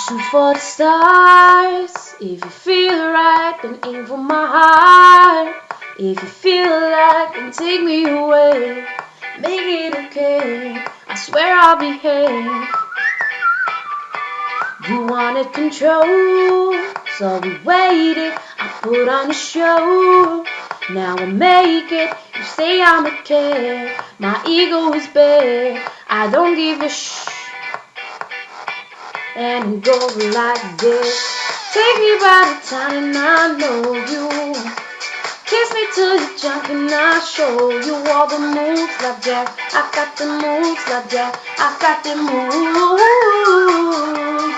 Shoot for the stars. If you feel right, then aim for my heart. If you feel like, then take me away. Make it okay, I swear I'll behave. You wanted control, so we waited. I put on a show, now I make it. You say I'm okay, my ego is bare. I don't give a shh. And it goes like this. Take me by the time and I know you. Kiss me till you're drunk and I'll show you all the moves like Jack. I got the moves like Jack. I got the moves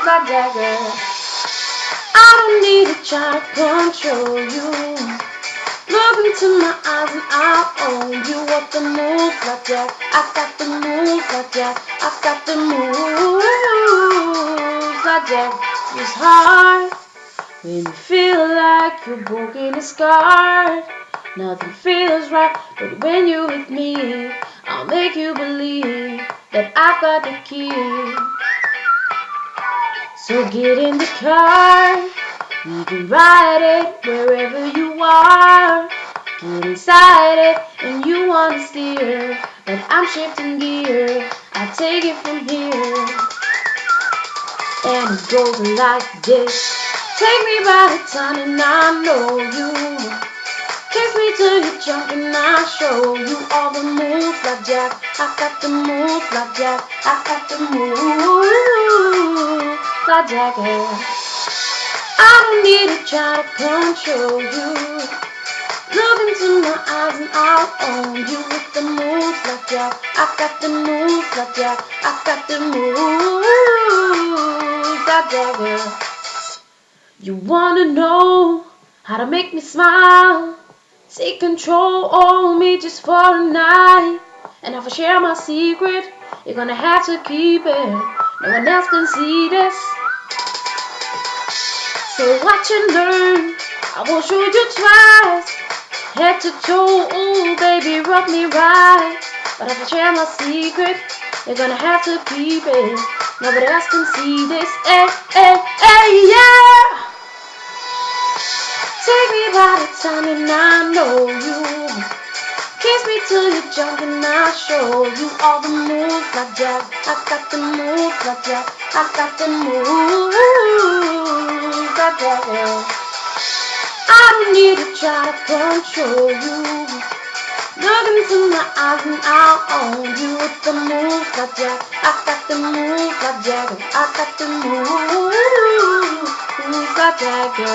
like Jack, girl. I don't need to try to control you. Look into my eyes and I'll own you. What the moves like Jack. I got the moves like Jack. I got the moves like Jack. It's hard when you feel like you're broken and scarred. Nothing feels right, but when you're with me, I'll make you believe that I've got the key. So get in the car, we can ride it wherever you are. Get inside it and you want to steer, but I'm shifting gear. I take it from here, and it goes like this. Take me by the time and I know you. Kiss me till you're drunk and I'll show you all the moves like Jack. I got the moves like Jack. I got the moves like Jack, yeah. I don't need to try to control you. Look into my eyes and I'll own you with the moves like Jack. I got the moves like Jack. I got the moves like Jack, yeah. You wanna know how to make me smile? Take control over me just for a night. And if I share my secret, you're gonna have to keep it. No one else can see this. So watch and learn. I will show you twice. Head to toe, ooh, baby, rub me right. But if I share my secret, you're gonna have to keep it. Nobody else can see this. Hey, hey, hey, yeah. Take me by the time and I know you. Kiss me till you're drunk and I'll show you all the moves like Jack. I got the moves like Jack. I got the moves like Jack, yeah. I don't need to try to control you. Look into my eyes and I'll own you with the moves like Jack. I got the moves like Jack. I got the moves like Jack, yeah.